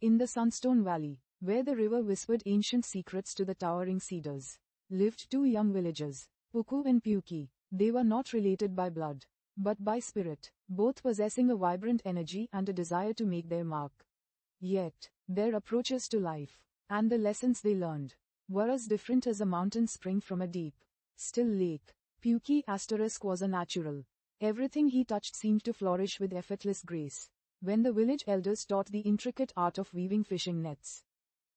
In the Sunstone Valley, where the river whispered ancient secrets to the towering cedars, lived two young villagers, Puku and Puki. They were not related by blood, but by spirit, both possessing a vibrant energy and a desire to make their mark. Yet, their approaches to life, and the lessons they learned, were as different as a mountain spring from a deep, still lake. Puki was a natural. Everything he touched seemed to flourish with effortless grace. When the village elders taught the intricate art of weaving fishing nets,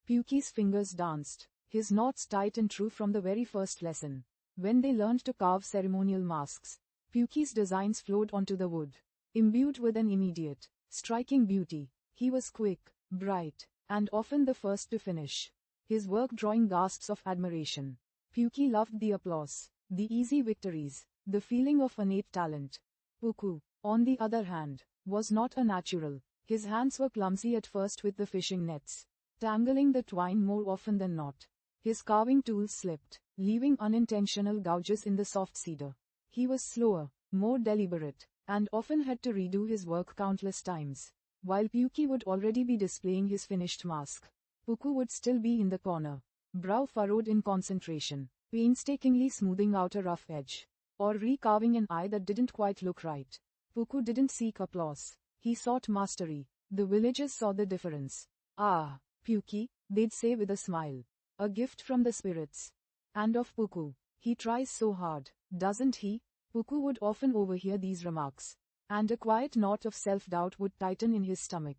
Puki's fingers danced, his knots tight and true from the very first lesson. When they learned to carve ceremonial masks, Puki's designs flowed onto the wood, imbued with an immediate, striking beauty. He was quick, bright, and often the first to finish, his work drawing gasps of admiration. Puki loved the applause, the easy victories, the feeling of innate talent. Puku, on the other hand, was not a natural. His hands were clumsy at first with the fishing nets, tangling the twine more often than not. His carving tools slipped, leaving unintentional gouges in the soft cedar. He was slower, more deliberate, and often had to redo his work countless times. While Puki would already be displaying his finished mask, Puku would still be in the corner, brow furrowed in concentration, painstakingly smoothing out a rough edge, or recarving an eye that didn't quite look right. Puku didn't seek applause, he sought mastery. The villagers saw the difference. "Ah, Puki," they'd say with a smile. "A gift from the spirits." And of Puku, "He tries so hard, doesn't he?" Puku would often overhear these remarks, and a quiet knot of self-doubt would tighten in his stomach.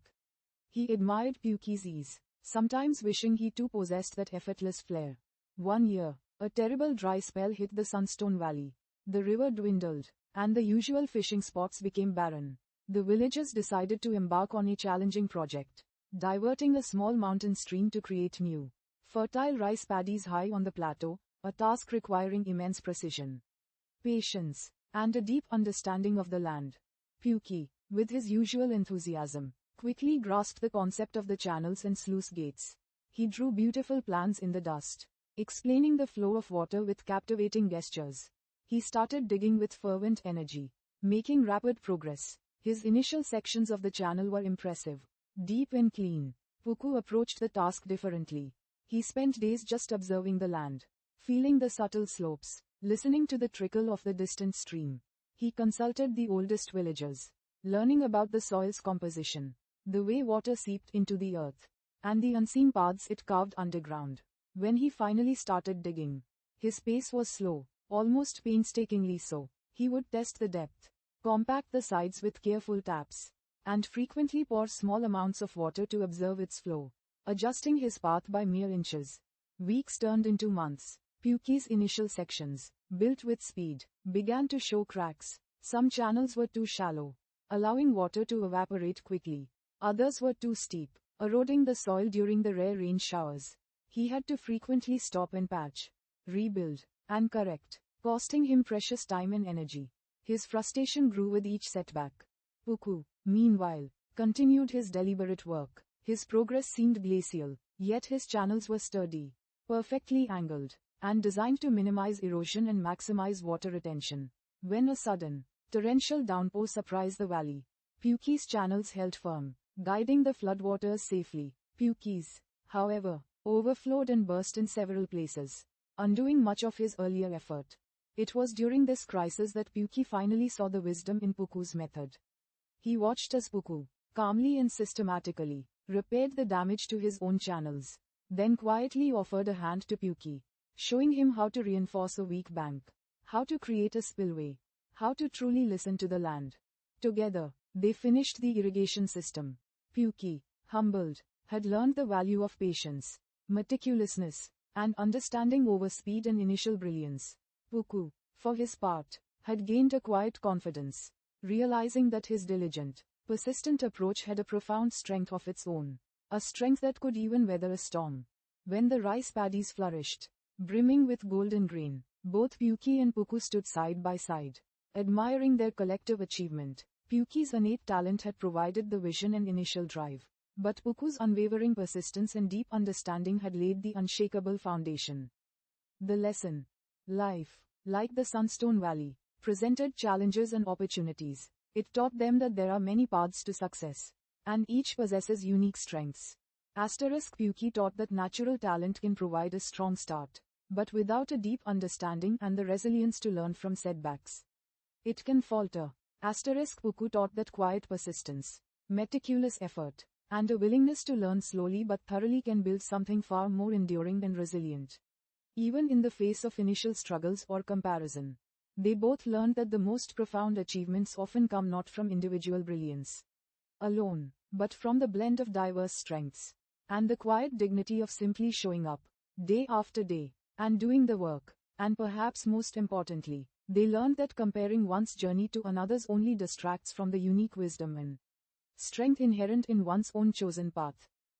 He admired Puki's ease, sometimes wishing he too possessed that effortless flair. One year, a terrible dry spell hit the Sunstone Valley. The river dwindled, and the usual fishing spots became barren. The villagers decided to embark on a challenging project, diverting a small mountain stream to create new, fertile rice paddies high on the plateau, a task requiring immense precision, patience, and a deep understanding of the land. Puki, with his usual enthusiasm, quickly grasped the concept of the channels and sluice gates. He drew beautiful plans in the dust, explaining the flow of water with captivating gestures. He started digging with fervent energy, making rapid progress. His initial sections of the channel were impressive, deep and clean. Puku approached the task differently. He spent days just observing the land, feeling the subtle slopes, listening to the trickle of the distant stream. He consulted the oldest villagers, learning about the soil's composition, the way water seeped into the earth, and the unseen paths it carved underground. When he finally started digging, his pace was slow, almost painstakingly so. He would test the depth, compact the sides with careful taps, and frequently pour small amounts of water to observe its flow, adjusting his path by mere inches. Weeks turned into months. Puki's initial sections, built with speed, began to show cracks. Some channels were too shallow, allowing water to evaporate quickly. Others were too steep, eroding the soil during the rare rain showers. He had to frequently stop and patch, rebuild, and correct, costing him precious time and energy. His frustration grew with each setback. Puku, meanwhile, continued his deliberate work. His progress seemed glacial, yet his channels were sturdy, perfectly angled, and designed to minimize erosion and maximize water retention. When a sudden, torrential downpour surprised the valley, Puki's channels held firm, guiding the floodwaters safely. Puki's, however, overflowed and burst in several places, undoing much of his earlier effort. It was during this crisis that Puki finally saw the wisdom in Puku's method. He watched as Puku, calmly and systematically, repaired the damage to his own channels, then quietly offered a hand to Puki, showing him how to reinforce a weak bank, how to create a spillway, how to truly listen to the land. Together, they finished the irrigation system. Puki, humbled, had learned the value of patience, meticulousness, and understanding over speed and initial brilliance. Puku, for his part, had gained a quiet confidence, realizing that his diligent, persistent approach had a profound strength of its own, a strength that could even weather a storm. When the rice paddies flourished, brimming with golden grain, both Puki and Puku stood side by side, admiring their collective achievement. Puki's innate talent had provided the vision and initial drive, but Puku's unwavering persistence and deep understanding had laid the unshakable foundation. The lesson: life, like the Sunstone Valley, presented challenges and opportunities. It taught them that there are many paths to success, and each possesses unique strengths. Puki taught that natural talent can provide a strong start, but without a deep understanding and the resilience to learn from setbacks, it can falter. Puku taught that quiet persistence, meticulous effort, and a willingness to learn slowly but thoroughly can build something far more enduring and resilient. Even in the face of initial struggles or comparison, they both learned that the most profound achievements often come not from individual brilliance alone, but from the blend of diverse strengths and the quiet dignity of simply showing up, day after day, and doing the work. And perhaps most importantly, they learned that comparing one's journey to another's only distracts from the unique wisdom and strength inherent in one's own chosen path.